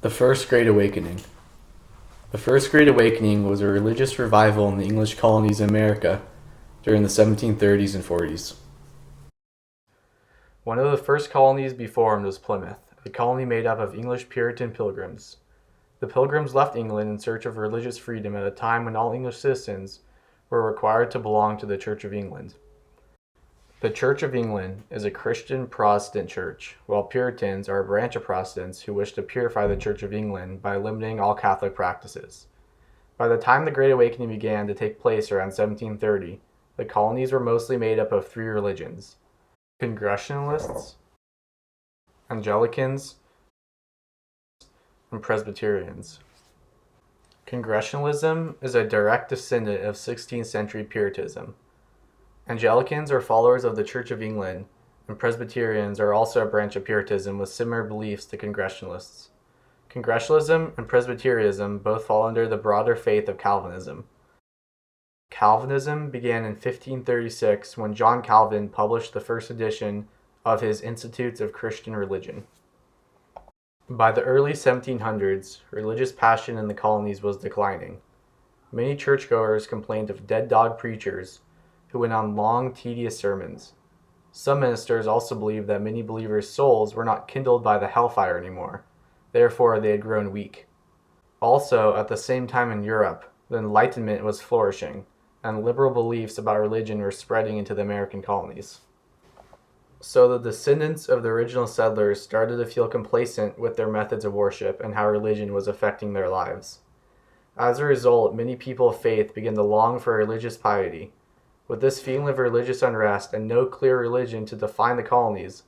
The First Great Awakening. The First Great Awakening was a religious revival in the English colonies in America during the 1730s and 40s. One of the first colonies to be formed was Plymouth, a colony made up of English Puritan pilgrims. The pilgrims left England in search of religious freedom at a time when all English citizens were required to belong to the Church of England. The Church of England is a Christian Protestant church, while Puritans are a branch of Protestants who wish to purify the Church of England by eliminating all Catholic practices. By the time the Great Awakening began to take place around 1730, the colonies were mostly made up of three religions: Congregationalists, Anglicans, and Presbyterians. Congregationalism is a direct descendant of 16th century Puritanism. Anglicans are followers of the Church of England, and Presbyterians are also a branch of Puritanism with similar beliefs to Congregationalists. Congregationalism and Presbyterianism both fall under the broader faith of Calvinism. Calvinism began in 1536 when John Calvin published the first edition of his Institutes of Christian Religion. By the early 1700s, religious passion in the colonies was declining. Many churchgoers complained of dead dog preachers who went on long, tedious sermons. Some ministers also believed that many believers' souls were not kindled by the hellfire anymore. Therefore, they had grown weak. Also, at the same time in Europe, the Enlightenment was flourishing, and liberal beliefs about religion were spreading into the American colonies. So the descendants of the original settlers started to feel complacent with their methods of worship and how religion was affecting their lives. As a result, many people of faith began to long for religious piety. With this feeling of religious unrest and no clear religion to define the colonies,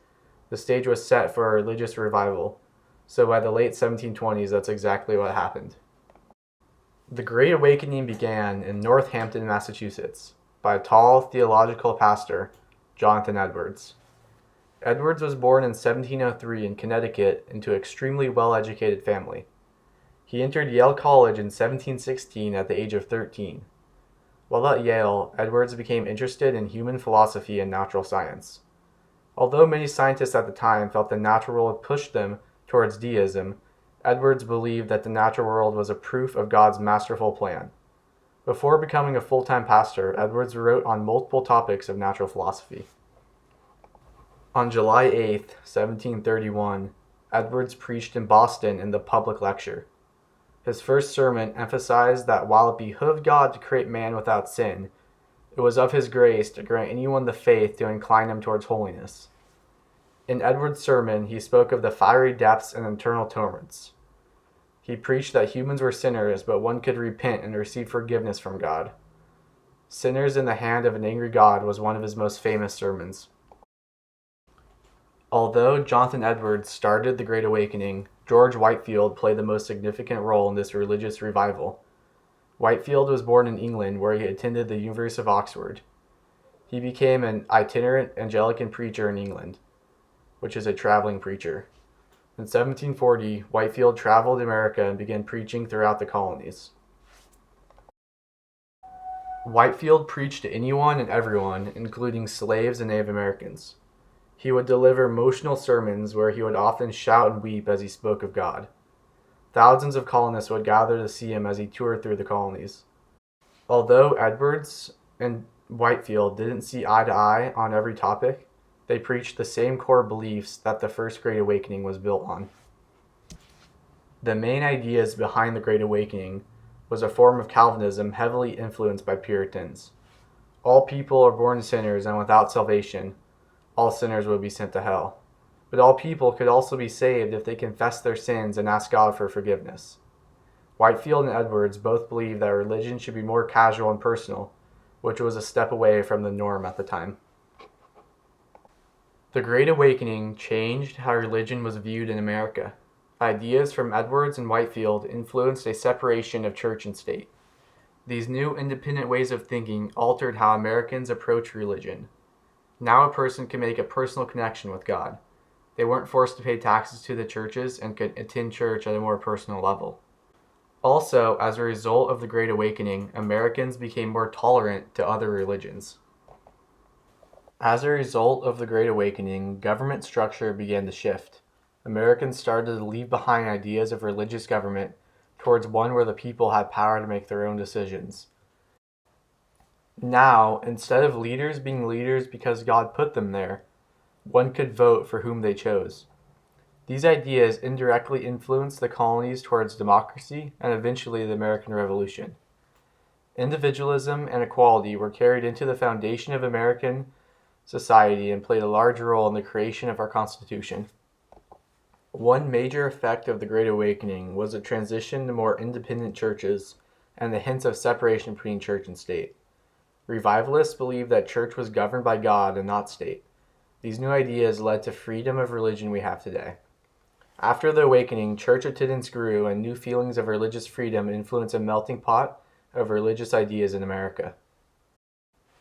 the stage was set for a religious revival. So by the late 1720s, that's exactly what happened. The Great Awakening began in Northampton, Massachusetts, by a tall theological pastor, Jonathan Edwards. Edwards was born in 1703 in Connecticut into an extremely well-educated family. He entered Yale College in 1716 at the age of 13. While at Yale, Edwards became interested in human philosophy and natural science. Although many scientists at the time felt the natural world pushed them towards deism, Edwards believed that the natural world was a proof of God's masterful plan. Before becoming a full-time pastor, Edwards wrote on multiple topics of natural philosophy. On July 8, 1731, Edwards preached in Boston in the public lecture. His first sermon emphasized that while it behooved God to create man without sin, it was of his grace to grant anyone the faith to incline him towards holiness. In Edwards' sermon, he spoke of the fiery depths and eternal torments. He preached that humans were sinners, but one could repent and receive forgiveness from God. Sinners in the hand of an angry God was one of his most famous sermons. Although Jonathan Edwards started the Great Awakening, George Whitefield played the most significant role in this religious revival. Whitefield was born in England, where he attended the University of Oxford. He became an itinerant Anglican preacher in England, which is a traveling preacher. In 1740, Whitefield traveled America and began preaching throughout the colonies. Whitefield preached to anyone and everyone, including slaves and Native Americans. He would deliver emotional sermons where he would often shout and weep as he spoke of God. Thousands of colonists would gather to see him as he toured through the colonies. Although Edwards and Whitefield didn't see eye to eye on every topic, they preached the same core beliefs that the First Great Awakening was built on. The main ideas behind the Great Awakening was a form of Calvinism heavily influenced by Puritans. All people are born sinners, and without salvation, all sinners would be sent to hell. But all people could also be saved if they confessed their sins and asked God for forgiveness. Whitefield and Edwards both believed that religion should be more casual and personal, which was a step away from the norm at the time. The Great Awakening changed how religion was viewed in America. Ideas from Edwards and Whitefield influenced a separation of church and state. These new independent ways of thinking altered how Americans approach religion. Now a person could make a personal connection with God. They weren't forced to pay taxes to the churches and could attend church at a more personal level. Also, as a result of the Great Awakening, Americans became more tolerant to other religions. As a result of the Great Awakening, government structure began to shift. Americans started to leave behind ideas of religious government towards one where the people had power to make their own decisions. Now, instead of leaders being leaders because God put them there, one could vote for whom they chose. These ideas indirectly influenced the colonies towards democracy and eventually the American Revolution. Individualism and equality were carried into the foundation of American society and played a large role in the creation of our Constitution. One major effect of the Great Awakening was a transition to more independent churches and the hints of separation between church and state. Revivalists believed that church was governed by God and not state. These new ideas led to freedom of religion we have today. After the Awakening, church attendance grew and new feelings of religious freedom influenced a melting pot of religious ideas in America.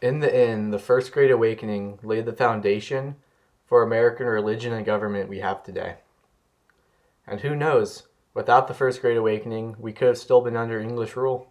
In the end, the First Great Awakening laid the foundation for American religion and government we have today. And who knows, without the First Great Awakening, we could have still been under English rule.